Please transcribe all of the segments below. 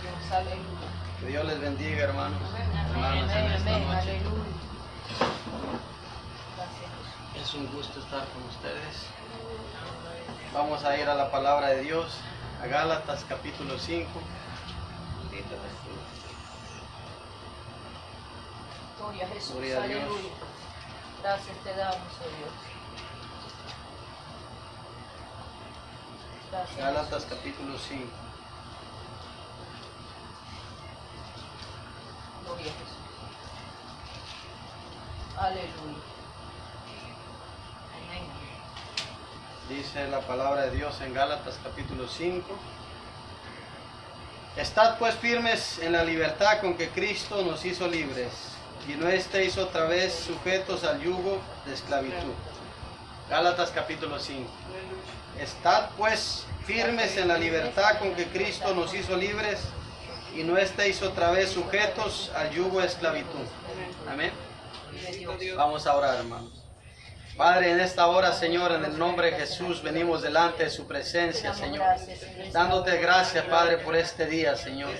Dios, aleluya. Que Dios les bendiga, hermanos. Amén, Hermanas, en esta noche. aleluya. Gracias, Jesús. Es un gusto estar con ustedes. Vamos a ir a la palabra de Dios, a Gálatas capítulo 5. Gloria a Jesús, Gloria a Dios. aleluya. Gracias te damos, oh Dios. Gracias. Gálatas Jesús. capítulo 5. Gloria a Jesús. Aleluya. Amén. Dice la palabra de Dios en Gálatas capítulo 5. Estad pues firmes en la libertad con que Cristo nos hizo libres, y no estéis otra vez sujetos al yugo de esclavitud. Gálatas capítulo 5. Estad pues firmes en la libertad con que Cristo nos hizo libres, y no estéis otra vez sujetos al yugo de esclavitud. Amén. Vamos a orar, hermanos. Padre, en esta hora, Señor, en el nombre de Jesús, venimos delante de su presencia, Señor. Dándote gracias, Padre, por este día, Señor.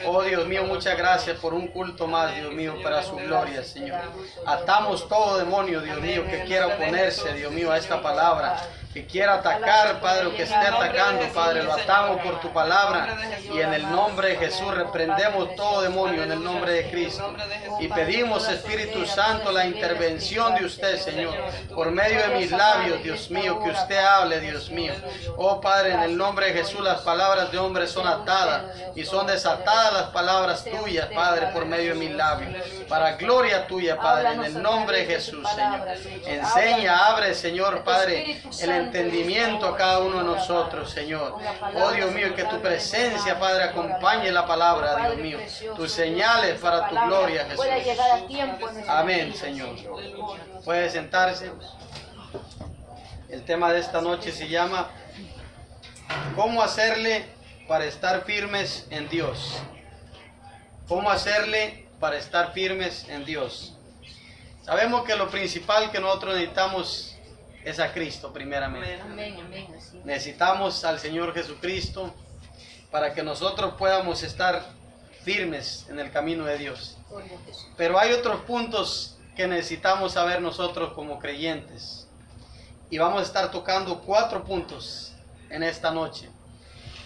Oh, Dios mío, muchas gracias por un culto más, Dios mío, para su gloria, Señor. Atamos todo demonio, Dios mío, que quiera oponerse, Dios mío, a esta palabra, que quiera atacar, Padre, o que esté atacando, Padre, lo atamos por tu palabra, y en el nombre de Jesús reprendemos todo demonio en el nombre de Cristo, y pedimos, Espíritu Santo, la intervención de usted, Señor, por medio de mis labios, Dios mío, que usted hable, Dios mío. Oh Padre, en el nombre de Jesús, las palabras de hombres son atadas y son desatadas las palabras tuyas, Padre, por medio de mis labios, para gloria tuya, Padre, en el nombre de Jesús, Señor. Enseña, abre, Señor, Padre, el entendimiento a cada uno de nosotros, Señor. Oh Dios mío, que tu presencia, Padre, acompañe la palabra, Dios mío. Tus señales para tu gloria, Jesús. Amén, Señor. Puede sentarse. El tema de esta noche se llama ¿cómo hacerle para estar firmes en Dios? ¿Cómo hacerle para estar firmes en Dios? Sabemos que lo principal que nosotros necesitamos es a Cristo primeramente. Amén, amén, así. Necesitamos al Señor Jesucristo para que nosotros podamos estar firmes en el camino de Dios. Gloria a Jesús. Pero hay otros puntos que necesitamos saber nosotros como creyentes. Y vamos a estar tocando 4 puntos en esta noche.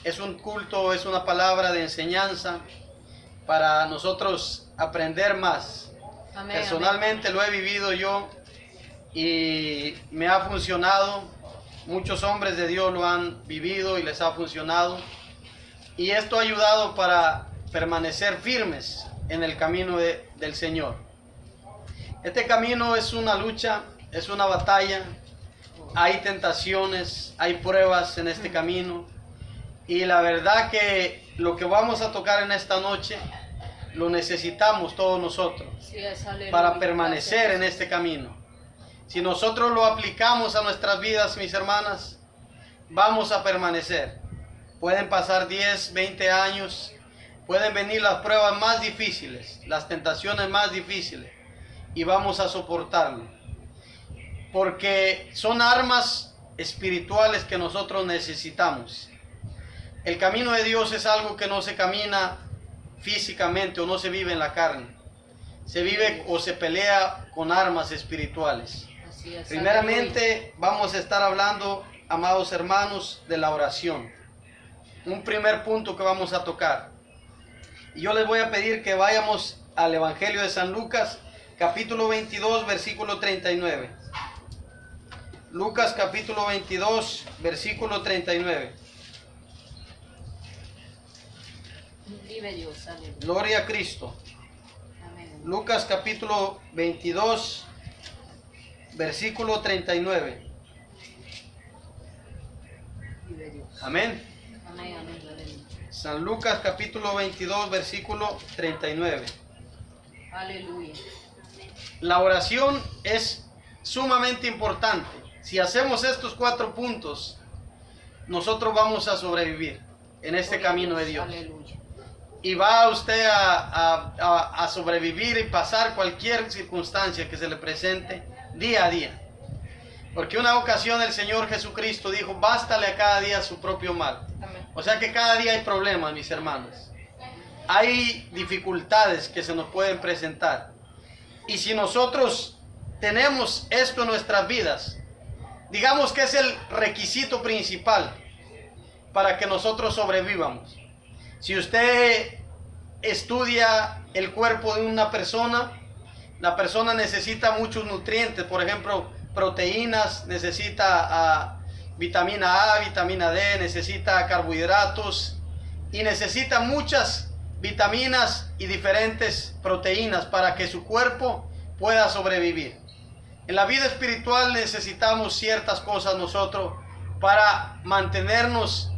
Es un culto, es una palabra de enseñanza para nosotros aprender más. Amén, Personalmente amén. lo he vivido yo y me ha funcionado. Muchos hombres de Dios lo han vivido y les ha funcionado. Y esto ha ayudado para permanecer firmes en el camino del Señor. Este camino es una lucha, es una batalla. Hay tentaciones, hay pruebas en este camino. Y la verdad que lo que vamos a tocar en esta noche lo necesitamos todos nosotros Sí, es, aleluya. para permanecer Gracias. en este camino. Si nosotros lo aplicamos a nuestras vidas, mis hermanas, vamos a permanecer. Pueden pasar 10, 20 años, pueden venir las pruebas más difíciles, las tentaciones más difíciles, y vamos a soportarlo. Porque son armas espirituales que nosotros necesitamos. El camino de Dios es algo que no se camina físicamente o no se vive en la carne. Se vive o se pelea con armas espirituales. Así es, Primeramente vamos a estar hablando, amados hermanos, de la oración. Un primer punto que vamos a tocar. Y yo les voy a pedir que vayamos al Evangelio de San Lucas, capítulo 22, versículo 39. Lucas capítulo 22, versículo 39. Vive Dios, aleluya. Gloria a Cristo. Amén. Lucas capítulo 22, versículo 39. Vive Dios. Amén. Amén, amén, aleluya. San Lucas capítulo 22, versículo 39. Aleluya. La oración es sumamente importante. Si hacemos estos 4 puntos, nosotros vamos a sobrevivir en este camino de Dios. Aleluya. Y va usted a sobrevivir y pasar cualquier circunstancia que se le presente día a día. Porque una ocasión el Señor Jesucristo dijo, bástale a cada día su propio mal. Amén. O sea que cada día hay problemas, mis hermanos. hay dificultades que se nos pueden presentar. Y si nosotros tenemos esto en nuestras vidas, digamos que es el requisito principal para que nosotros sobrevivamos. Si usted estudia el cuerpo de una persona, la persona necesita muchos nutrientes, por ejemplo, proteínas, necesita vitamina A, vitamina D, necesita carbohidratos y necesita muchas vitaminas y diferentes proteínas para que su cuerpo pueda sobrevivir. En la vida espiritual necesitamos ciertas cosas nosotros para mantenernos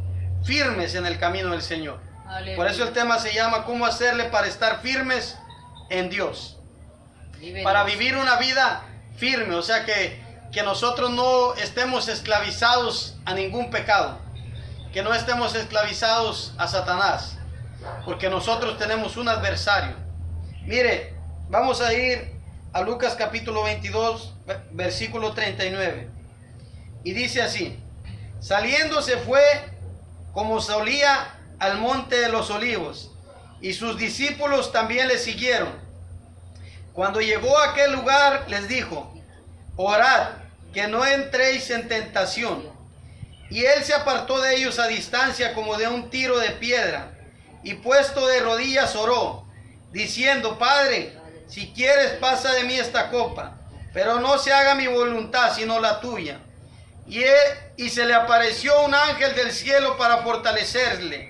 firmes en el camino del Señor. Aleluya. Por eso el tema se llama ¿cómo hacerle para estar firmes en Dios? Para vivir una vida firme, o sea que nosotros no estemos esclavizados a ningún pecado, que no estemos esclavizados a Satanás, porque nosotros tenemos un adversario. Mire, vamos a ir a Lucas capítulo 22, versículo 39, y dice así: saliendo se fue como solía al monte de los olivos, y sus discípulos también le siguieron. Cuando llegó a aquel lugar les dijo: orad, que no entréis en tentación. Y él se apartó de ellos a distancia como de un tiro de piedra, y puesto de rodillas oró, diciendo: Padre, si quieres pasa de mí esta copa, pero no se haga mi voluntad sino la tuya. Y se le apareció un ángel del cielo para fortalecerle,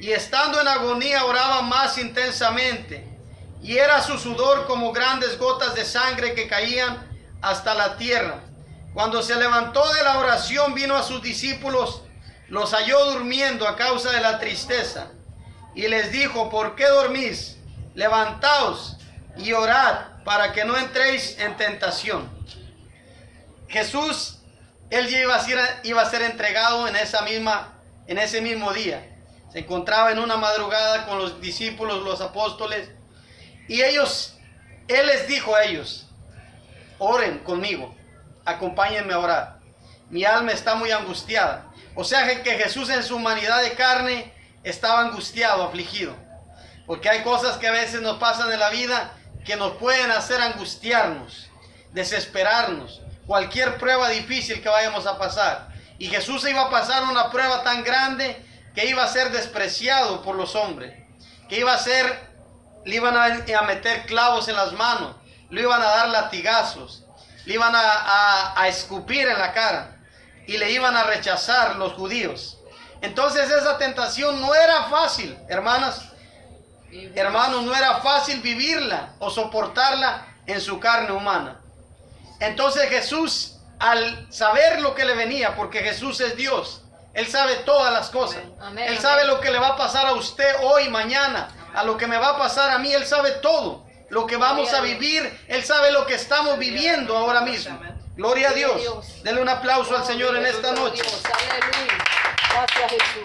y estando en agonía oraba más intensamente, y era su sudor como grandes gotas de sangre que caían hasta la tierra. Cuando se levantó de la oración, vino a sus discípulos, los halló durmiendo a causa de la tristeza, y les dijo: ¿por qué dormís? Levantaos y orad para que no entréis en tentación. Jesús, él ya iba a ser entregado en ese mismo día. Se encontraba en una madrugada con los discípulos, los apóstoles, y él les dijo a ellos: oren conmigo, acompáñenme a orar. Mi alma está muy angustiada. O sea que Jesús en su humanidad de carne estaba angustiado, afligido. Porque hay cosas que a veces nos pasan en la vida que nos pueden hacer angustiarnos, desesperarnos. Cualquier prueba difícil que vayamos a pasar. Y Jesús iba a pasar una prueba tan grande que iba a ser despreciado por los hombres. Que le iban a meter clavos en las manos, le iban a dar latigazos, le iban a escupir en la cara y le iban a rechazar los judíos. Entonces esa tentación no era fácil, hermanas, hermanos, no era fácil vivirla o soportarla en su carne humana. Entonces Jesús, al saber lo que le venía, porque Jesús es Dios, Él sabe todas las cosas. Amén, Él sabe lo que le va a pasar a usted hoy, mañana, a lo que me va a pasar a mí. Él sabe todo lo que vamos a vivir. Él sabe lo que estamos viviendo ahora mismo. Gloria a Dios. Denle un aplauso al Señor en esta noche. Aleluya. Gracias, Jesús.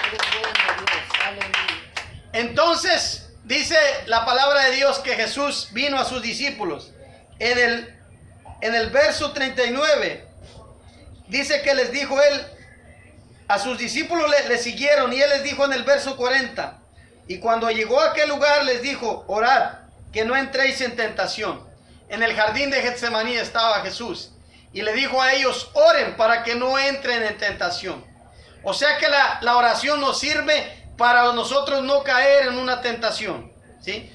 Eres bueno, Dios. Aleluya. Entonces dice la palabra de Dios que Jesús vino a sus discípulos. En el verso 39 dice que les dijo él, a sus discípulos le siguieron, y él les dijo en el verso 40: y cuando llegó a aquel lugar les dijo: orad, que no entréis en tentación. En el jardín de Getsemaní estaba Jesús, y le dijo a ellos: oren para que no entren en tentación. O sea que la oración nos sirve para nosotros no caer en una tentación, ¿sí?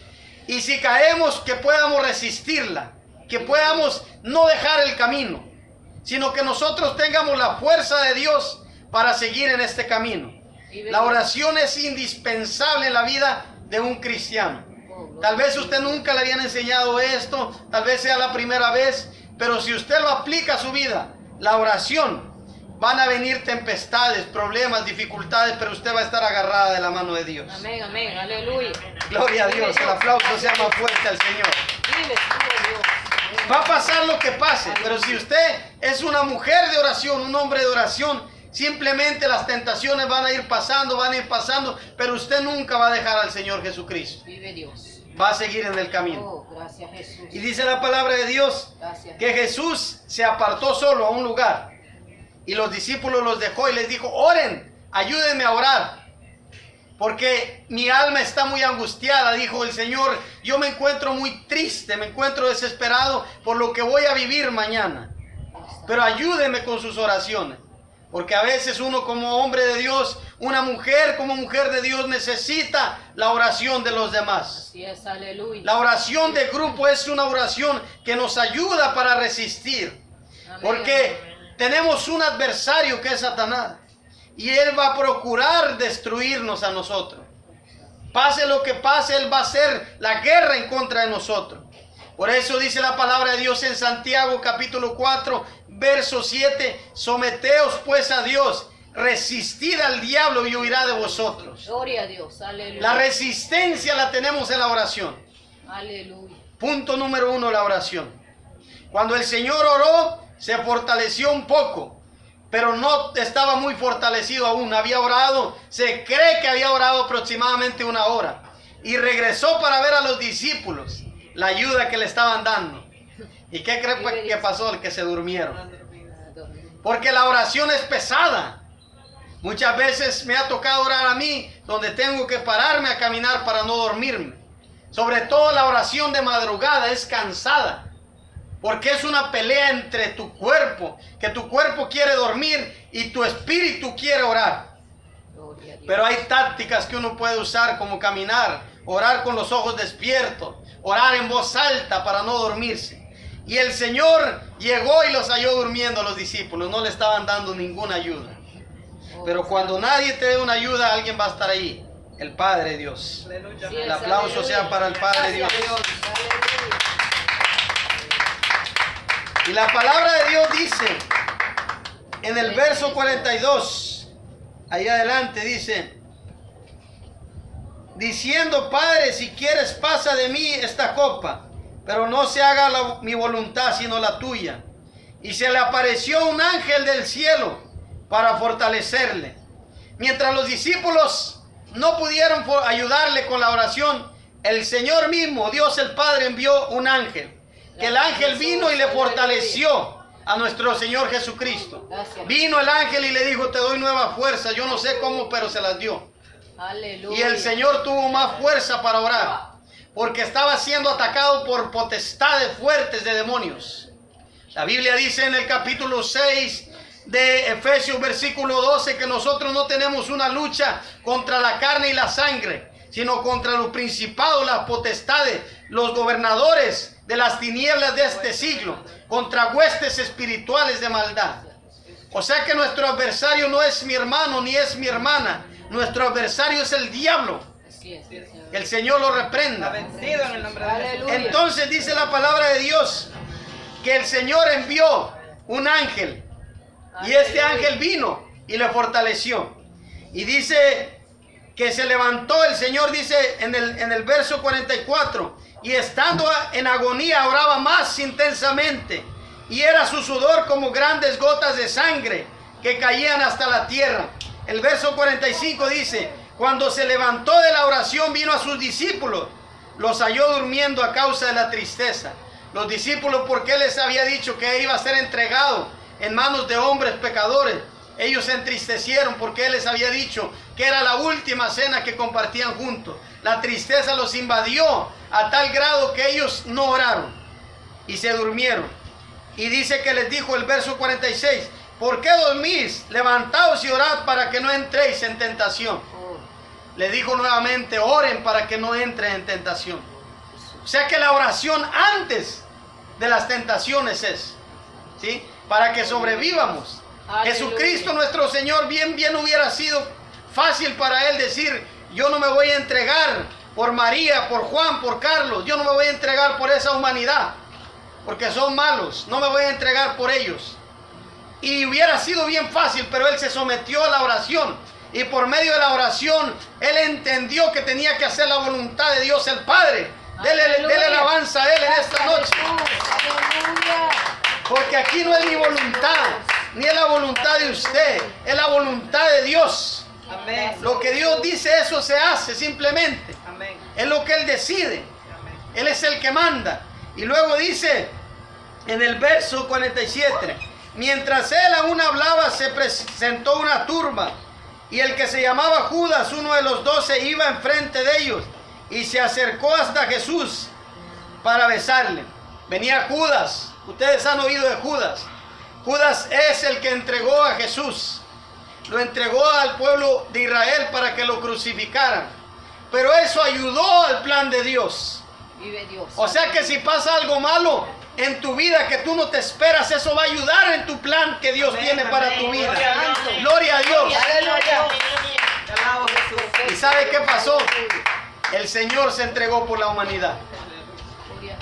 Y si caemos, que podamos resistirla, que podamos no dejar el camino, sino que nosotros tengamos la fuerza de Dios para seguir en este camino. La oración es indispensable en la vida de un cristiano. Tal vez usted nunca le habían enseñado esto, tal vez sea la primera vez, pero si usted lo aplica a su vida, la oración, van a venir tempestades, problemas, dificultades, pero usted va a estar agarrada de la mano de Dios. Amén, amén, aleluya. Gloria a Dios, el aplauso sea más fuerte al Señor. Vive tú, Dios. Va a pasar lo que pase, pero si usted es una mujer de oración, un hombre de oración, simplemente las tentaciones van a ir pasando, pero usted nunca va a dejar al Señor Jesucristo. Vive Dios. Va a seguir en el camino. Oh, gracias, Jesús. Y dice la palabra de Dios Gracias. que Jesús se apartó solo a un lugar y los discípulos los dejó y les dijo: oren, ayúdenme a orar, porque mi alma está muy angustiada, dijo el Señor. Yo me encuentro muy triste, me encuentro desesperado por lo que voy a vivir mañana. Pero ayúdeme con sus oraciones, porque a veces uno como hombre de Dios, una mujer como mujer de Dios necesita la oración de los demás. Así es, aleluya. La oración de grupo es una oración que nos ayuda para resistir, Amén. porque tenemos un adversario que es Satanás. Y él va a procurar destruirnos a nosotros. Pase lo que pase, él va a hacer la guerra en contra de nosotros. Por eso dice la palabra de Dios en Santiago capítulo 4, verso 7. Someteos pues a Dios, resistid al diablo y huirá de vosotros. Gloria a Dios, aleluya. La resistencia la tenemos en la oración. Aleluya. Punto número 1, la oración. Cuando el Señor oró, se fortaleció un poco, pero no estaba muy fortalecido aún. Había orado, se cree que había orado aproximadamente 1 hora. Y regresó para ver a los discípulos, la ayuda que le estaban dando. ¿Y qué cree que pasó? Que se durmieron. Porque la oración es pesada. Muchas veces me ha tocado orar a mí, donde tengo que pararme a caminar para no dormirme. Sobre todo la oración de madrugada es cansada. Porque es una pelea entre tu cuerpo, que tu cuerpo quiere dormir y tu espíritu quiere orar. Gloria a Dios. Pero hay tácticas que uno puede usar, como caminar, orar con los ojos despiertos, orar en voz alta para no dormirse. Y el Señor llegó y los halló durmiendo a los discípulos, no le estaban dando ninguna ayuda. Pero cuando nadie te dé una ayuda, alguien va a estar ahí, el Padre Dios. Así es, El aplauso aleluya. sea para el Padre Dios. Gracias, aleluya. Y la palabra de Dios dice, en el verso 42, ahí adelante dice, diciendo: Padre, si quieres, pasa de mí esta copa, pero no se haga mi voluntad, sino la tuya. Y se le apareció un ángel del cielo para fortalecerle. Mientras los discípulos no pudieron ayudarle con la oración, el Señor mismo, Dios el Padre, envió un ángel. Que el ángel vino y le fortaleció a nuestro Señor Jesucristo. Vino el ángel y le dijo: te doy nueva fuerza. Yo no sé cómo, pero se las dio. Aleluya. Y el Señor tuvo más fuerza para orar, porque estaba siendo atacado por potestades fuertes de demonios. La Biblia dice en el capítulo 6 de Efesios, versículo 12, que nosotros no tenemos una lucha contra la carne y la sangre, sino contra los principados, las potestades, los gobernadores de las tinieblas de este siglo, contra huestes espirituales de maldad. O sea que nuestro adversario no es mi hermano ni es mi hermana. Nuestro adversario es el diablo. Así es, Señor. El Señor lo reprenda. Vencido en el nombre de Jesús. Aleluya. Entonces dice la palabra de Dios que el Señor envió un ángel. Y este ángel vino y le fortaleció. Y dice que se levantó el Señor, dice en el verso 44, y estando en agonía oraba más intensamente, y era su sudor como grandes gotas de sangre que caían hasta la tierra. El verso 45 dice: cuando se levantó de la oración, vino a sus discípulos, los halló durmiendo a causa de la tristeza. Los discípulos, porque él les había dicho que iba a ser entregado en manos de hombres pecadores, ellos se entristecieron porque él les había dicho que era la última cena que compartían juntos. La tristeza los invadió a tal grado que ellos no oraron y se durmieron. Y dice que les dijo el verso 46: ¿por qué dormís? Levantaos y orad para que no entréis en tentación. Le dijo nuevamente: oren para que no entren en tentación. O sea que la oración antes de las tentaciones es, ¿sí?, para que sobrevivamos. Aleluya. Jesucristo nuestro Señor, bien hubiera sido fácil para él decir: yo no me voy a entregar por María, por Juan, por Carlos, yo no me voy a entregar por esa humanidad, porque son malos, no me voy a entregar por ellos. Y hubiera sido bien fácil, pero él se sometió a la oración, y por medio de la oración él entendió que tenía que hacer la voluntad de Dios el Padre. Dele alabanza a él en esta noche. Aleluya. Porque aquí no es mi voluntad, ni es la voluntad de usted, es la voluntad de Dios. Amén. Lo que Dios dice, eso se hace simplemente. Amén. Es lo que Él decide. Amén. Él es el que manda. Y luego dice en el verso 47: mientras él aún hablaba, se presentó una turba Y el que se llamaba Judas, uno de los 12, iba enfrente de ellos y se acercó hasta Jesús para besarle. Venía Judas. Ustedes han oído de Judas. Judas es el que entregó a Jesús. Lo entregó al pueblo de Israel para que lo crucificaran. Pero eso ayudó al plan de Dios. Vive Dios. O sea que si pasa algo malo en tu vida que tú no te esperas, eso va a ayudar en tu plan que Dios tiene para tu vida. Gloria a Dios. Aleluya. ¿Y sabe qué pasó? El Señor se entregó por la humanidad.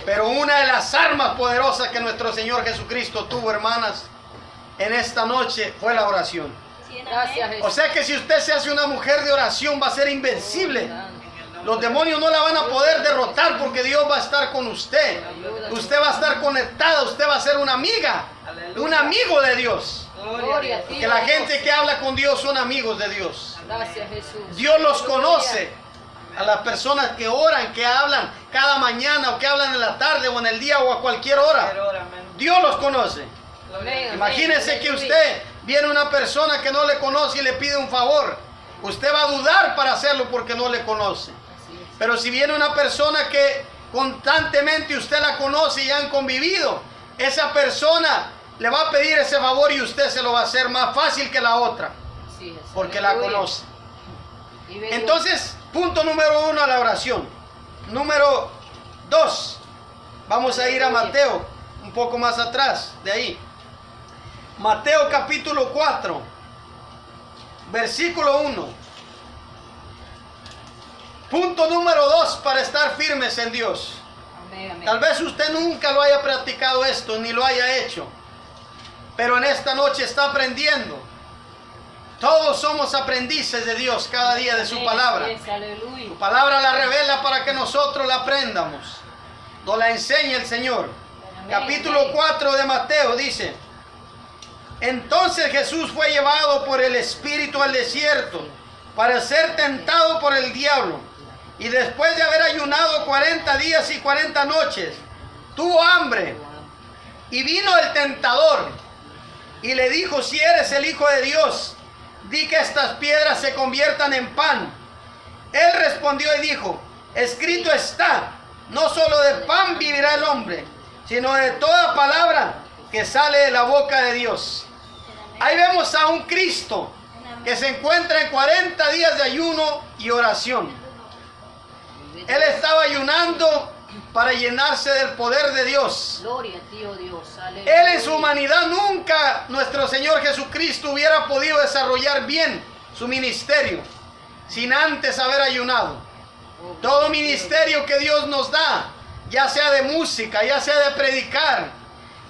Pero una de las armas poderosas que nuestro Señor Jesucristo tuvo, hermanas, en esta noche fue la oración. Gracias, Jesús. O sea que si usted se hace una mujer de oración, va a ser invencible. Los demonios no la van a poder derrotar porque Dios va a estar con usted. Usted va a estar conectada, usted va a ser una amiga, un amigo de Dios. Gloria a ti, Que la Dios. gente que habla con Dios son amigos de Dios. Gracias, Jesús. Dios los conoce. A las personas que oran, que hablan cada mañana o que hablan en la tarde o en el día o a cualquier hora. Dios los conoce. Amén, Imagínese amén. que usted viene una persona que no le conoce y le pide un favor. Usted va a dudar para hacerlo porque no le conoce. Así es. Pero si viene una persona que constantemente usted la conoce y han convivido, esa persona le va a pedir ese favor y usted se lo va a hacer más fácil que la otra Así es. porque la Aleluya. conoce. Vive Dios. Entonces, punto número 1, la oración. Número 2, vamos a ir a Mateo, un poco más atrás de ahí. Mateo capítulo 4, versículo 1. Punto número 2 para estar firmes en Dios. Amén, amén. Tal vez usted nunca lo haya practicado esto, ni lo haya hecho. Pero en esta noche está aprendiendo. Todos somos aprendices de Dios cada día de su Amén, palabra. así es, aleluya. Su palabra la revela para que nosotros la aprendamos. Nos la enseña el Señor. Amén, Capítulo amén. 4 de Mateo dice: entonces Jesús fue llevado por el Espíritu al desierto para ser tentado por el diablo. Y después de haber ayunado 40 días y 40 noches, tuvo hambre. Y vino el tentador y le dijo: si eres el Hijo de Dios, di que estas piedras se conviertan en pan. Él respondió y dijo: escrito está, no solo de pan vivirá el hombre, sino de toda palabra que sale de la boca de Dios. Ahí vemos a un Cristo que se encuentra en 40 días de ayuno y oración. Él estaba ayunando para llenarse del poder de Dios. Gloria a ti, oh Dios. Aleluya. Él en su humanidad nunca, nuestro Señor Jesucristo, hubiera podido desarrollar bien su ministerio sin antes haber ayunado. Todo ministerio que Dios nos da, ya sea de música, ya sea de predicar,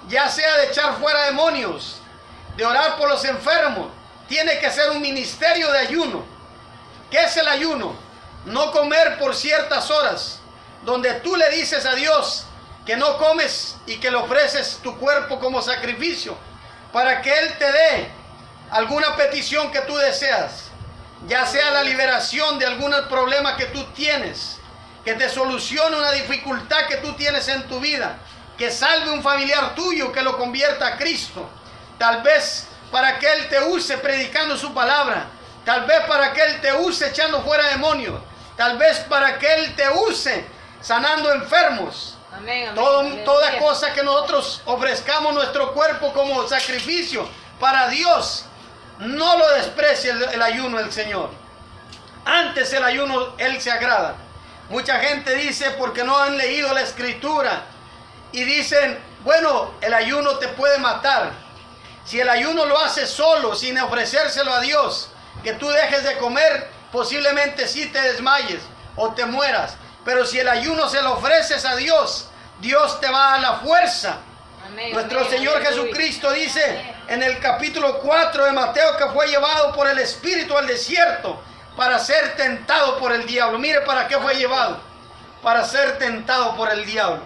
ya sea de echar fuera demonios, de orar por los enfermos, tiene que ser un ministerio de ayuno. ¿Qué es el ayuno? No comer por ciertas horas, donde tú le dices a Dios que no comes y que le ofreces tu cuerpo como sacrificio para que Él te dé alguna petición que tú deseas, ya sea la liberación de algún problema que tú tienes, que te solucione una dificultad que tú tienes en tu vida, que salve un familiar tuyo, que lo convierta a Cristo, tal vez para que Él te use predicando su palabra, tal vez para que Él te use echando fuera demonios, tal vez para que Él te use sanando enfermos. Amén, amén. Toda Aleluya. cosa que nosotros ofrezcamos nuestro cuerpo como sacrificio para Dios, no lo desprecie el ayuno del Señor. Antes el ayuno Él se agrada. Mucha gente dice porque no han leído la Escritura y dicen, bueno, el ayuno te puede matar. Si el ayuno lo haces solo, sin ofrecérselo a Dios, que tú dejes de comer, posiblemente sí te desmayes o te mueras. Pero si el ayuno se lo ofreces a Dios, Dios te va a dar la fuerza. Amén, Nuestro amén, Señor aleluya. Jesucristo dice en el capítulo 4 de Mateo que fue llevado por el Espíritu al desierto para ser tentado por el diablo. Mire para qué fue llevado. Para ser tentado por el diablo.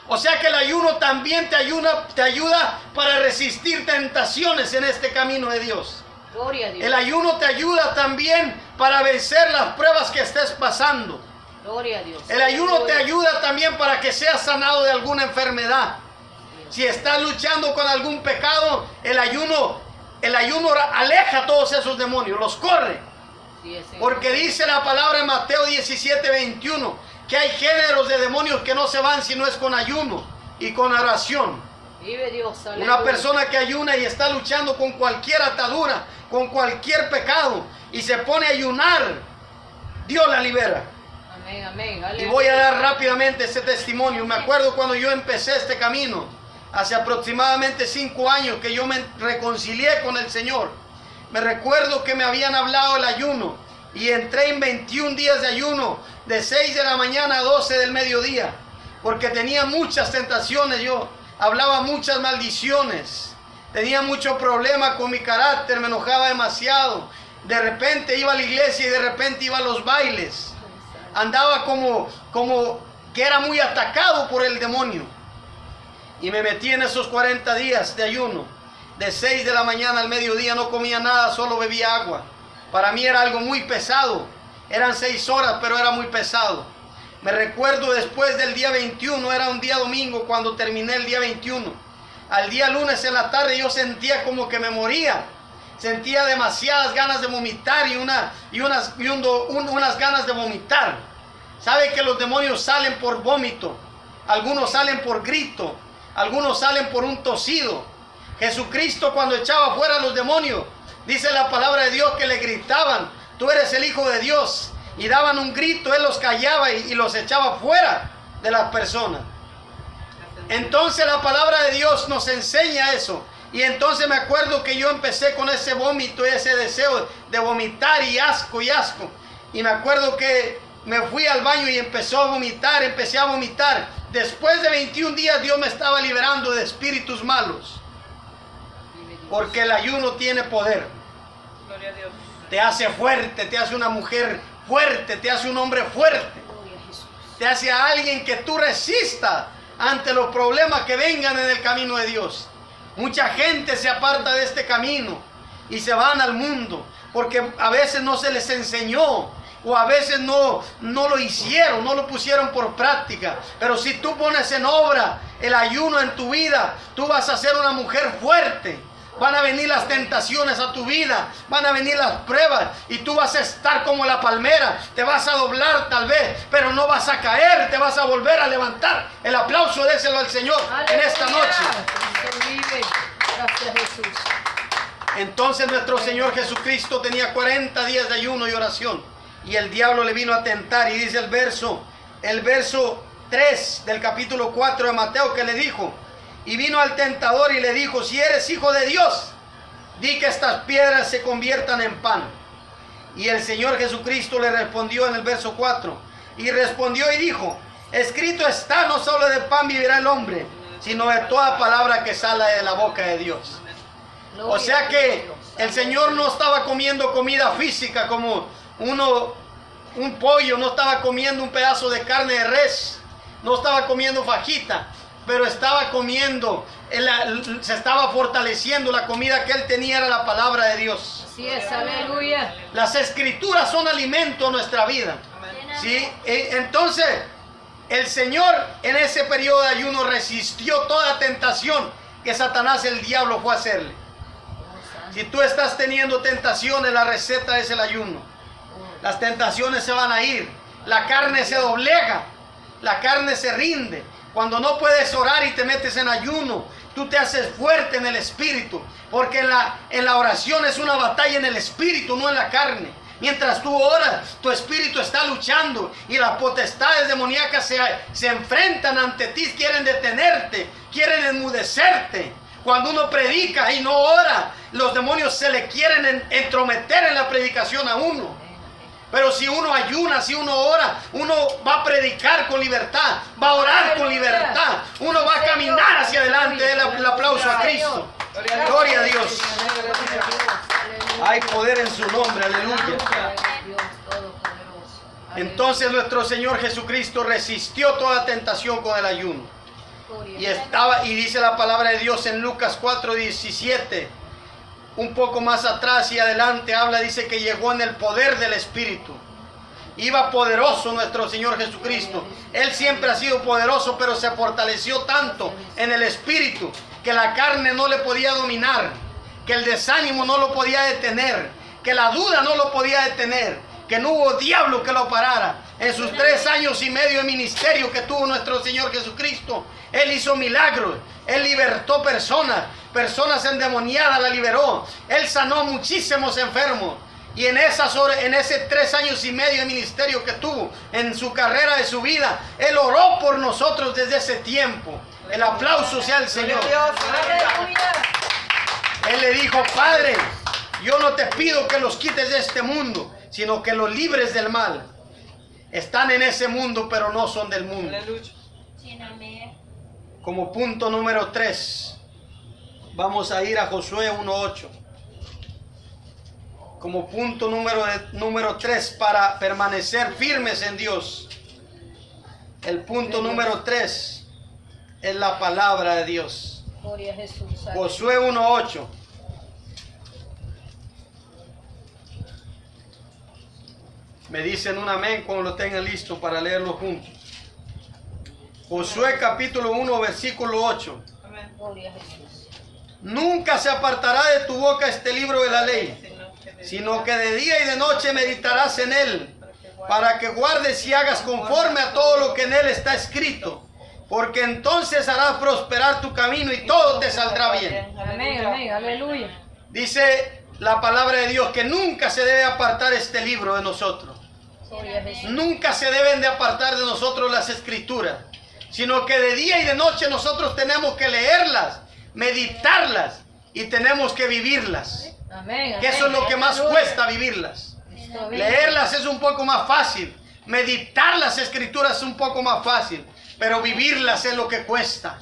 O sea que el ayuno también te ayuda para resistir tentaciones en este camino de Dios. Gloria a Dios. El ayuno te ayuda también para vencer las pruebas que estés pasando. Gloria a Dios. El ayuno te Aleluya. ayuda también para que seas sanado de alguna enfermedad. Si estás luchando con algún pecado, el ayuno aleja a todos esos demonios, los corre. Sí, Señor. Porque dice la palabra en Mateo 17:21 que hay géneros de demonios que no se van si no es con ayuno y con oración. Vive Dios, aleluya. Una persona que ayuna y está luchando con cualquier atadura, con cualquier pecado, y se pone a ayunar, Dios la libera. Amén, amén. Y Aleluya. voy a dar rápidamente ese testimonio. Me acuerdo cuando yo empecé este camino, hace aproximadamente 5 años que yo me reconcilié con el Señor. Me recuerdo que me habían hablado del ayuno y entré en 21 días de ayuno, de 6 de la mañana a 12 del mediodía, porque tenía muchas tentaciones. Yo hablaba muchas maldiciones, tenía mucho problema con mi carácter, me enojaba demasiado. De repente iba a la iglesia y de repente iba a los bailes. Andaba como que era muy atacado por el demonio. Y me metí en esos 40 días de ayuno. De 6 de la mañana al mediodía no comía nada, solo bebía agua. Para mí era algo muy pesado. Eran 6 horas, pero era muy pesado. Me recuerdo después del día 21, era un día domingo cuando terminé el día 21. Al día lunes en la tarde yo sentía como que me moría. Sentía demasiadas ganas de vomitar y unas ganas de vomitar. ¿Sabe que los demonios salen por vómito? Algunos salen por grito, algunos salen por un tosido. Jesucristo cuando echaba fuera a los demonios, dice la palabra de Dios que le gritaban, tú eres el Hijo de Dios. Y daban un grito, Él los callaba y los echaba fuera de las personas. Entonces la palabra de Dios nos enseña eso. Y entonces me acuerdo que yo empecé con ese vómito y ese deseo de vomitar y asco. Y me acuerdo que me fui al baño y empecé a vomitar. Después de 21 días Dios me estaba liberando de espíritus malos. Porque el ayuno tiene poder. Gloria a Dios. Te hace fuerte, te hace una mujer fuerte, te hace un hombre fuerte. Te hace a alguien que tú resistas ante los problemas que vengan en el camino de Dios. Mucha gente se aparta de este camino y se van al mundo porque a veces no se les enseñó o a veces no lo hicieron, no lo pusieron por práctica. Pero si tú pones en obra el ayuno en tu vida, tú vas a ser una mujer fuerte. Van a venir las tentaciones a tu vida, van a venir las pruebas y tú vas a estar como la palmera, te vas a doblar tal vez, pero no vas a caer, te vas a volver a levantar. El aplauso déselo al Señor en esta noche. Gracias, Jesús. Entonces nuestro Señor Jesucristo tenía 40 días de ayuno y oración y el diablo le vino a tentar y dice el verso 3 del capítulo 4 de Mateo que le dijo: y vino al tentador y le dijo, si eres hijo de Dios, di que estas piedras se conviertan en pan. Y el Señor Jesucristo le respondió en el verso 4, y respondió y dijo, escrito está, no solo de pan vivirá el hombre, sino de toda palabra que sale de la boca de Dios. O sea que el Señor no estaba comiendo comida física como un pollo, no estaba comiendo un pedazo de carne de res, no estaba comiendo fajita, pero estaba comiendo, se estaba fortaleciendo. La comida que él tenía era la palabra de Dios. Así es, aleluya. Las escrituras son alimento a nuestra vida. ¿Sí? Entonces, el Señor en ese periodo de ayuno resistió toda tentación que Satanás, el diablo, fue a hacerle. Si tú estás teniendo tentaciones, la receta es el ayuno. Las tentaciones se van a ir. La carne se doblega. La carne se rinde. Cuando no puedes orar y te metes en ayuno, tú te haces fuerte en el espíritu. Porque en la oración es una batalla en el espíritu, no en la carne. Mientras tú oras, tu espíritu está luchando y las potestades demoníacas se enfrentan ante ti, quieren detenerte, quieren enmudecerte. Cuando uno predica y no ora, los demonios se le quieren entrometer en la predicación a uno. Pero si uno ayuna, si uno ora, uno va a predicar con libertad, va a orar con libertad, uno va a caminar hacia adelante. El aplauso a Cristo. Gloria a Dios. Hay poder en su nombre, aleluya. Entonces nuestro Señor Jesucristo resistió toda tentación con el ayuno. Y dice la palabra de Dios en Lucas 4:17. Un poco más atrás y adelante habla, dice que llegó en el poder del Espíritu. Iba poderoso nuestro Señor Jesucristo. Él siempre ha sido poderoso, pero se fortaleció tanto en el Espíritu que la carne no le podía dominar, que el desánimo no lo podía detener, que la duda no lo podía detener, que no hubo diablo que lo parara. En sus 3 años y medio de ministerio que tuvo nuestro Señor Jesucristo, Él hizo milagros, Él libertó personas endemoniadas la liberó, Él sanó a muchísimos enfermos. Y en ese 3 años y medio de ministerio que tuvo, en su carrera de su vida, Él oró por nosotros desde ese tiempo. El aplauso sea al Señor. Él le dijo: Padre, yo no te pido que los quites de este mundo, sino que los libres del mal. Están en ese mundo, pero no son del mundo. Como punto número 3, vamos a ir a Josué 1:8. Como punto número 3 para permanecer firmes en Dios. El punto número 3 es la palabra de Dios. Gloria a Jesús. Josué 1:8. Me dicen un amén cuando lo tengan listo para leerlo juntos. Josué capítulo 1 versículo 8. Gloria a Jesús. Nunca se apartará de tu boca este libro de la ley, sino que de día y de noche meditarás en él, para que guardes y hagas conforme a todo lo que en él está escrito, porque entonces harás prosperar tu camino y todo te saldrá bien. Amén, amén, aleluya. Dice la palabra de Dios que nunca se debe apartar este libro de nosotros. Gloria a Jesús. Nunca se deben de apartar de nosotros las escrituras, sino que de día y de noche nosotros tenemos que leerlas, meditarlas y tenemos que vivirlas. Amén, Que eso es lo que más cuesta, vivirlas. Leerlas es un poco más fácil, meditar las escrituras es un poco más fácil, pero vivirlas es lo que cuesta.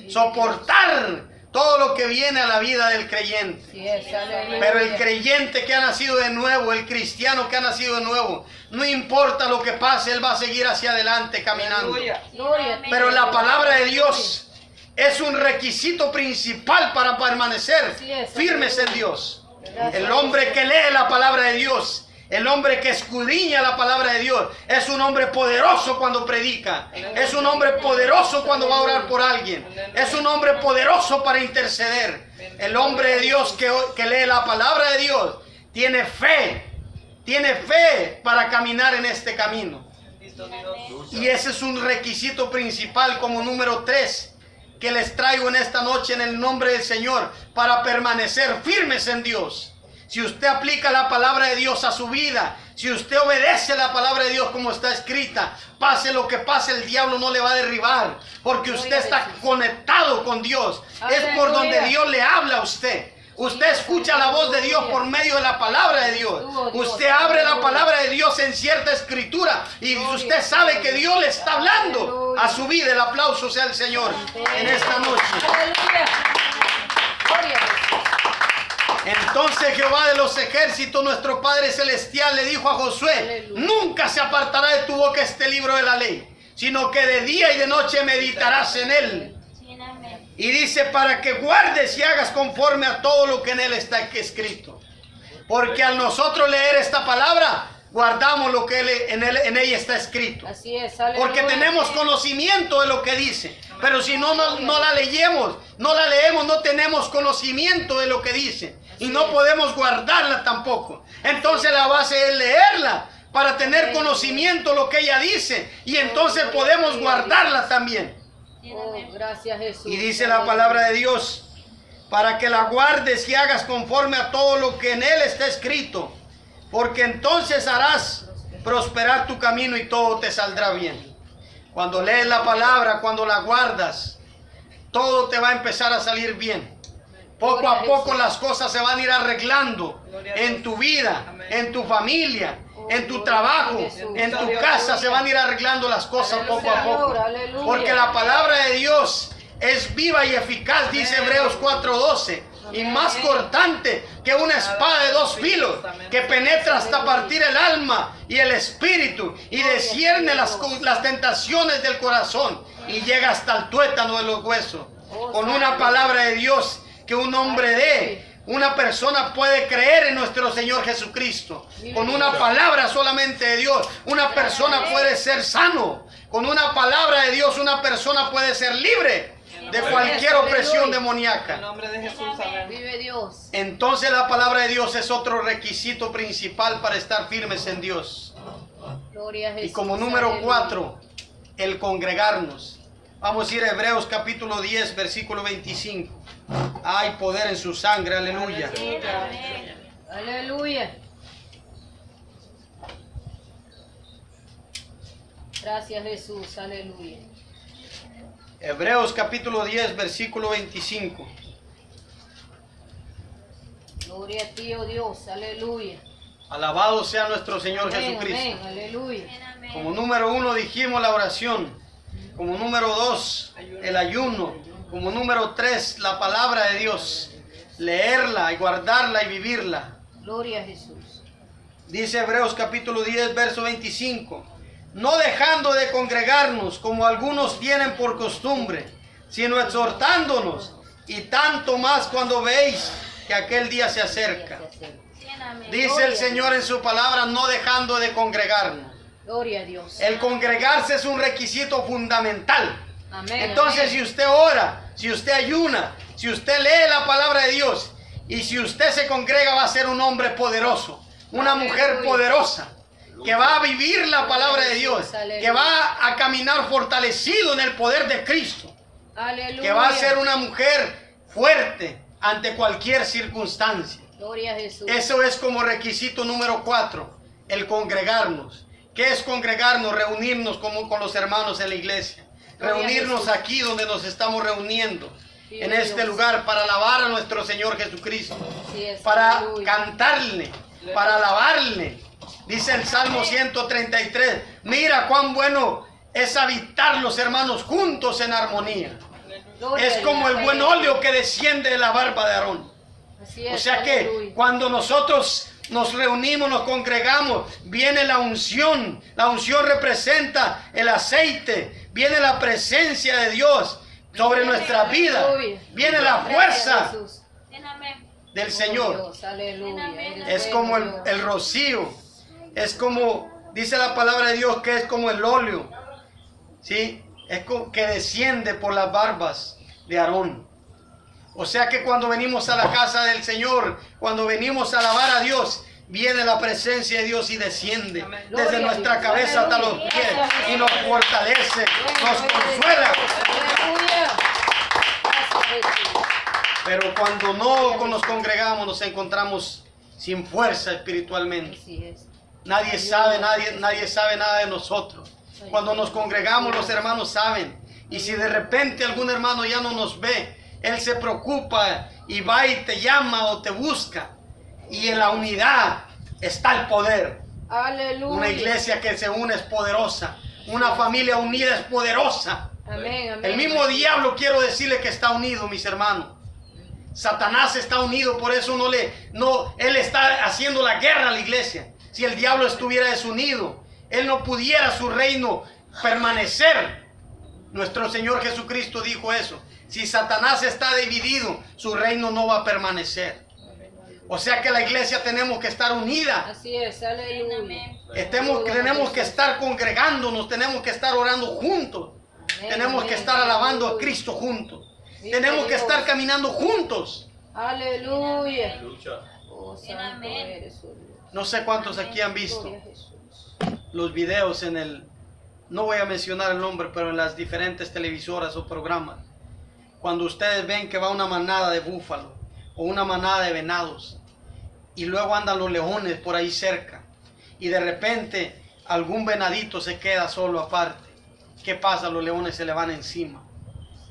Soportar todo lo que viene a la vida del creyente. Sí, aleluya. Pero el creyente que ha nacido de nuevo, el cristiano que ha nacido de nuevo, no importa lo que pase, él va a seguir hacia adelante caminando. Gloria a ti. Pero la palabra de Dios es un requisito principal para permanecer firmes en Dios. El hombre que lee la palabra de Dios, el hombre que escudriña la palabra de Dios, es un hombre poderoso cuando predica, es un hombre poderoso cuando va a orar por alguien, es un hombre poderoso para interceder. El hombre de Dios que lee la palabra de Dios tiene fe para caminar en este camino. Y ese es un requisito principal como número 3 que les traigo en esta noche en el nombre del Señor para permanecer firmes en Dios. Si usted aplica la palabra de Dios a su vida, si usted obedece la palabra de Dios como está escrita, pase lo que pase, el diablo no le va a derribar, porque usted está conectado con Dios. Es por donde Dios le habla a usted. Usted escucha la voz de Dios por medio de la palabra de Dios. Usted abre la palabra de Dios en cierta escritura y usted sabe que Dios le está hablando a su vida. El aplauso sea al Señor en esta noche. Aleluya. Gloria a Jesús. Entonces Jehová de los ejércitos, nuestro Padre Celestial, le dijo a Josué: nunca se apartará de tu boca este libro de la ley, sino que de día y de noche meditarás en él. Y dice: para que guardes y hagas conforme a todo lo que en él está escrito. Porque al nosotros leer esta palabra, guardamos lo que en ella está escrito. Así es, aleluya. Porque tenemos conocimiento de lo que dice. Pero si no la leemos, no tenemos conocimiento de lo que dice. Y no podemos guardarla tampoco. Entonces la base es leerla para tener conocimiento de lo que ella dice. Y entonces podemos guardarla también. Oh, gracias Jesús. Y dice la palabra de Dios: para que la guardes y hagas conforme a todo lo que en él está escrito. Porque entonces harás prosperar tu camino y todo te saldrá bien. Cuando lees la palabra, cuando la guardas, todo te va a empezar a salir bien. Poco a poco las cosas se van a ir arreglando en tu vida, en tu familia, en tu trabajo, en tu casa. Se van a ir arreglando las cosas poco a poco. Porque la palabra de Dios es viva y eficaz, dice Hebreos 4:12. Y más cortante que una espada de 2 filos, que penetra hasta partir el alma y el espíritu, y descierne las tentaciones del corazón, y llega hasta el tuétano de los huesos. Con una palabra de Dios que un hombre una persona puede creer en nuestro Señor Jesucristo. Con una palabra solamente de Dios, una persona puede ser sano. Con una palabra de Dios, una persona puede ser libre. de cualquier opresión demoníaca. En nombre de Jesús, amén. Vive Dios. Entonces la palabra de Dios es otro requisito principal para estar firmes en Dios. Gloria a Jesús. Y como número aleluya. 4, el congregarnos. Vamos a ir a Hebreos capítulo 10, versículo 25. Hay poder en su sangre, aleluya. Aleluya. Gracias Jesús, aleluya. Hebreos capítulo 10, versículo 25. Gloria a ti, oh Dios, aleluya. Alabado sea nuestro Señor Amén, Jesucristo. amén, aleluya. Como número 1 dijimos la oración. Como número 2, el ayuno. Como número 3, la palabra de Dios. Leerla y guardarla y vivirla. Gloria a Jesús. Dice Hebreos capítulo 10, verso 25. No dejando de congregarnos como algunos tienen por costumbre, sino exhortándonos, y tanto más cuando veis que aquel día se acerca. Dice el Señor en su palabra, no dejando de congregarnos. Gloria a Dios. El congregarse es un requisito fundamental. Amén. Entonces, amén. si usted ora, si usted ayuna, si usted lee la palabra de Dios y si usted se congrega, va a ser un hombre poderoso, una mujer poderosa, que va a vivir la palabra de Dios, que va a caminar fortalecido en el poder de Cristo, Aleluya. que va a ser una mujer fuerte ante cualquier circunstancia. Gloria a Jesús. Eso es como requisito número 4, el congregarnos. ¿Qué es congregarnos? Reunirnos como con los hermanos en la iglesia. Reunirnos aquí donde nos estamos reuniendo, en este lugar, para alabar a nuestro Señor Jesucristo, Así es, para aleluya. cantarle, para alabarle. Dice el Salmo 133, mira cuán bueno es habitar los hermanos juntos en armonía. Gloria Es a como Dios, el buen aleluya. óleo que desciende de la barba de Aarón. Así es, O sea que aleluya. cuando nosotros nos reunimos, nos congregamos, viene la unción. La unción representa el aceite. Viene la presencia de Dios sobre nuestra vida. Aleluya. Viene la Gracias, fuerza Jesús. del Oh, Señor. Dios, aleluya. Eres Es bueno, como Dios. el rocío. Es como, dice la palabra de Dios, que es como el óleo. ¿Sí? Es como que desciende por las barbas de Aarón. O sea que cuando venimos a la casa del Señor, cuando venimos a alabar a Dios, viene la presencia de Dios y desciende Amén. desde Gloria a nuestra Dios. cabeza hasta los Aleluya. pies Gracias, y nos Jesús. fortalece, Bueno, nos eres consuela. Dios. Aleluya. Gracias, Jesús. Pero cuando no nos congregamos, nos encontramos sin fuerza espiritualmente. Así es. Nadie sabe nada de nosotros. Cuando nos congregamos, los hermanos saben. Y si de repente algún hermano ya no nos ve, él se preocupa y va y te llama o te busca. Y en la unidad está el poder. Aleluya. Una iglesia que se une es poderosa. Una familia unida es poderosa. Amén, amén. El mismo diablo, quiero decirle que está unido, mis hermanos. Satanás está unido, por eso él está haciendo la guerra a la iglesia. Si el diablo estuviera desunido, él no pudiera su reino permanecer. Nuestro Señor Jesucristo dijo eso. Si Satanás está dividido, su reino no va a permanecer. O sea que la iglesia tenemos que estar unida. Así es, aleluya. Tenemos que estar congregándonos, tenemos que estar orando juntos. Amén, Tenemos que amén, estar alabando a aleluya. Cristo juntos. Vive Tenemos que Dios. estar caminando juntos. Aleluya. Oh, santo eres, oh Dios. No sé cuántos aquí han visto Gloria a Jesús. los videos no voy a mencionar el nombre, pero en las diferentes televisoras o programas. Cuando ustedes ven que va una manada de búfalo o una manada de venados y luego andan los leones por ahí cerca y de repente algún venadito se queda solo aparte. ¿Qué pasa? Los leones se le van encima.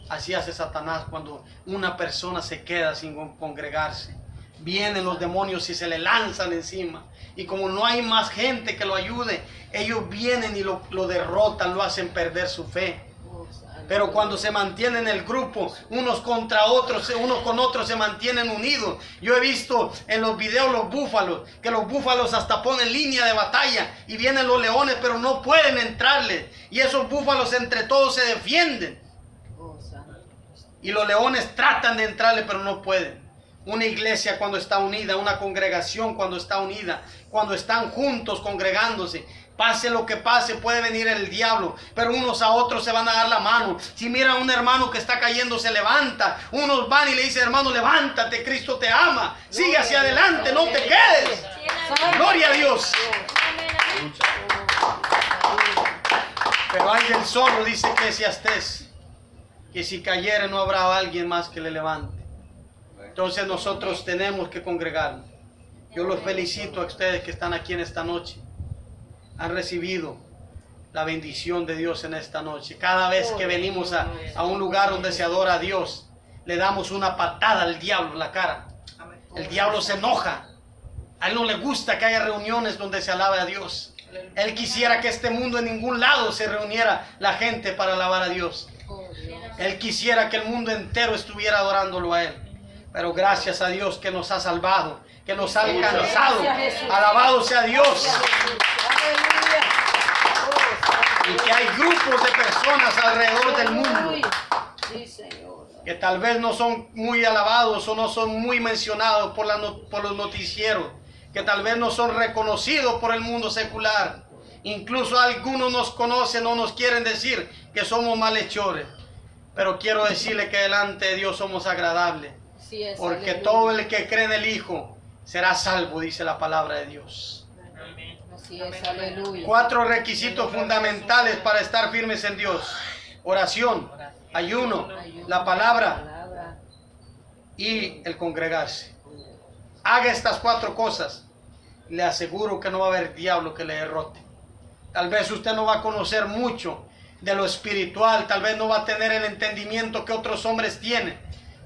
Así hace Satanás cuando una persona se queda sin congregarse. Vienen los demonios y se le lanzan encima. Y como no hay más gente que lo ayude, ellos vienen y lo derrotan, lo hacen perder su fe. Oh, santo. Pero cuando se mantienen en el grupo, unos contra otros, unos con otros se mantienen unidos. Yo he visto en los videos los búfalos, que los búfalos hasta ponen línea de batalla y vienen los leones, pero no pueden entrarles. Y esos búfalos entre todos se defienden. Oh, santo. Y los leones tratan de entrarle, pero no pueden. Una iglesia cuando está unida, una congregación cuando está unida, cuando están juntos congregándose, Pase lo que pase, puede venir el diablo, pero unos a otros se van a dar la mano. Si miran a un hermano que está cayendo, se levanta. Unos van y le dicen, hermano, levántate, Cristo te ama. Sigue hacia adelante, no te quedes. Gloria a Dios. Pero hay del solo, dice Eclesiastés, que si cayere no habrá alguien más que le levante. Entonces nosotros tenemos que congregarnos. Yo los felicito a ustedes que están aquí en esta noche. Han recibido la bendición de Dios en esta noche. Cada vez que venimos a un lugar donde se adora a Dios, le damos una patada al diablo en la cara. El diablo se enoja. A él no le gusta que haya reuniones donde se alabe a Dios. Él quisiera que este mundo en ningún lado se reuniera la gente para alabar a Dios. Él quisiera que el mundo entero estuviera adorándolo a Él. Pero gracias a Dios que nos ha salvado, que nos ha alcanzado. Alabado sea Dios. Y que hay grupos de personas alrededor del mundo que tal vez no son muy alabados o no son muy mencionados por los noticieros, que tal vez no son reconocidos por el mundo secular. Incluso algunos nos conocen o nos quieren decir que somos malhechores. Pero quiero decirle que delante de Dios somos agradables. Porque todo el que cree en el Hijo será salvo, dice la palabra de Dios. Así es, aleluya. 4 requisitos fundamentales para estar firmes en Dios: oración, ayuno, la palabra y el congregarse. Haga estas 4 cosas, le aseguro que no va a haber diablo que le derrote. Tal vez usted no va a conocer mucho de lo espiritual, tal vez no va a tener el entendimiento que otros hombres tienen,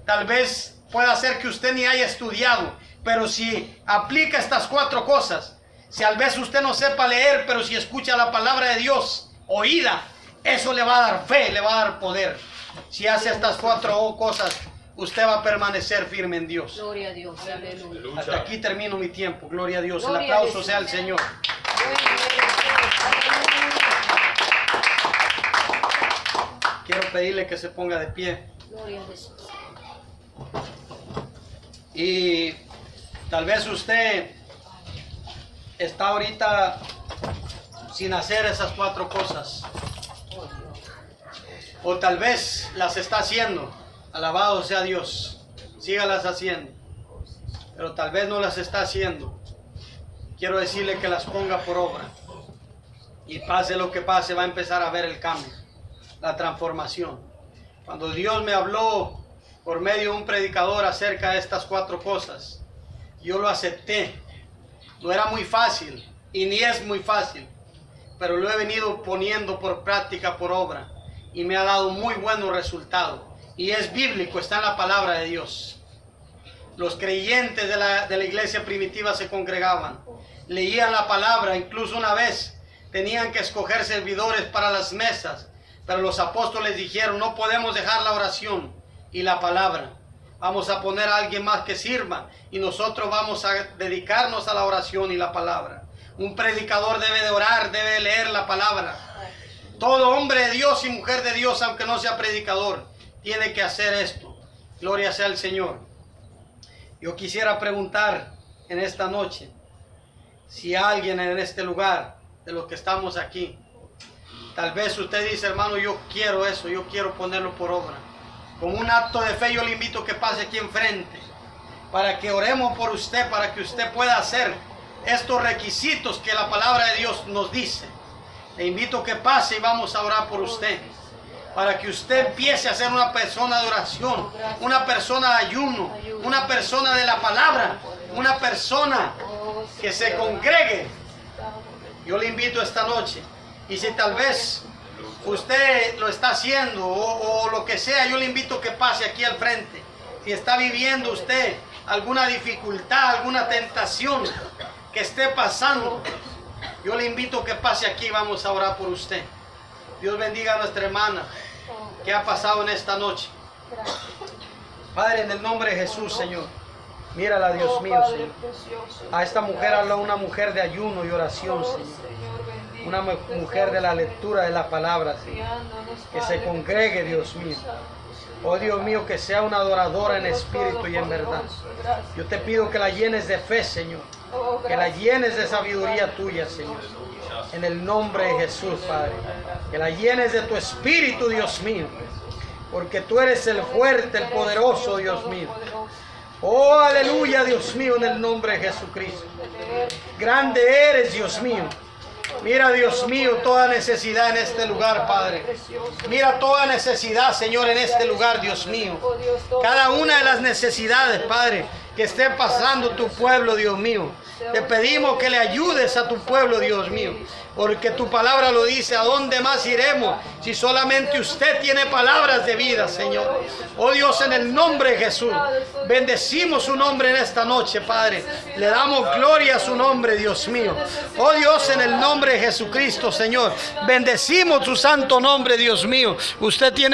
tal vez pueda ser que usted ni haya estudiado, pero si aplica estas 4 cosas, si tal vez usted no sepa leer, pero si escucha la palabra de Dios oída, eso le va a dar fe, le va a dar poder. Si hace estas 4 cosas, usted va a permanecer firme en Dios. Gloria a Dios, aleluya. Hasta aquí termino mi tiempo. Gloria a Dios. El Gloria a aplauso Dios. sea al Señor. Quiero pedirle que se ponga de pie. Gloria a Jesús. Y tal vez usted está ahorita sin hacer esas 4 cosas. O tal vez las está haciendo. Alabado sea Dios. Sígalas haciendo. Pero tal vez no las está haciendo. Quiero decirle que las ponga por obra. Y pase lo que pase, va a empezar a ver el cambio, la transformación. Cuando Dios me habló por medio de un predicador acerca de estas 4 cosas, yo lo acepté. No era muy fácil y ni es muy fácil, pero lo he venido poniendo por práctica, por obra, y me ha dado muy buenos resultados. Y es bíblico, está en la palabra de Dios. Los creyentes de la iglesia primitiva se congregaban, leían la palabra. Incluso una vez tenían que escoger servidores para las mesas, pero los apóstoles dijeron: no podemos dejar la oración y la palabra, vamos a poner a alguien más que sirva y nosotros vamos a dedicarnos a la oración y la palabra. Un predicador debe de orar, debe leer la palabra. Todo hombre de Dios y mujer de Dios, aunque no sea predicador, tiene que hacer esto. Gloria sea al Señor. Yo quisiera preguntar en esta noche si alguien en este lugar, de los que estamos aquí, tal vez usted dice: hermano, yo quiero eso, yo quiero ponerlo por obra. Como un acto de fe, yo le invito a que pase aquí enfrente, para que oremos por usted, para que usted pueda hacer estos requisitos que la palabra de Dios nos dice. Le invito a que pase y vamos a orar por usted, para que usted empiece a ser una persona de oración, una persona de ayuno, una persona de la palabra, una persona que se congregue. Yo le invito esta noche, y si tal vez usted lo está haciendo o lo que sea, yo le invito a que pase aquí al frente. Si está viviendo usted alguna dificultad, alguna tentación que esté pasando, yo le invito a que pase aquí y vamos a orar por usted. Dios bendiga a nuestra hermana que ha pasado en esta noche. Padre, en el nombre de Jesús, Señor, mírala, Dios mío, Señor. A esta mujer habla una mujer de ayuno y oración, Señor. Una mujer de la lectura de la palabra, Señor. Que se congregue, Dios mío. Oh Dios mío, que sea una adoradora en espíritu y en verdad. Yo te pido que la llenes de fe, Señor. Que la llenes de sabiduría tuya, Señor. En el nombre de Jesús, Padre. Que la llenes de tu espíritu, Dios mío. Porque tú eres el fuerte, el poderoso, Dios mío. Oh, aleluya, Dios mío, en el nombre de Jesucristo. Grande eres, Dios mío. Mira, Dios mío, toda necesidad en este lugar, Padre. Mira toda necesidad, Señor, en este lugar, Dios mío. Cada una de las necesidades, Padre, que esté pasando tu pueblo, Dios mío. Te pedimos que le ayudes a tu pueblo, Dios mío. Porque tu palabra lo dice, ¿a dónde más iremos si solamente usted tiene palabras de vida, Señor? Oh Dios, en el nombre de Jesús, bendecimos su nombre en esta noche, Padre. Le damos gloria a su nombre, Dios mío. Oh Dios, en el nombre de Jesucristo, Señor, bendecimos tu santo nombre, Dios mío. Usted tiene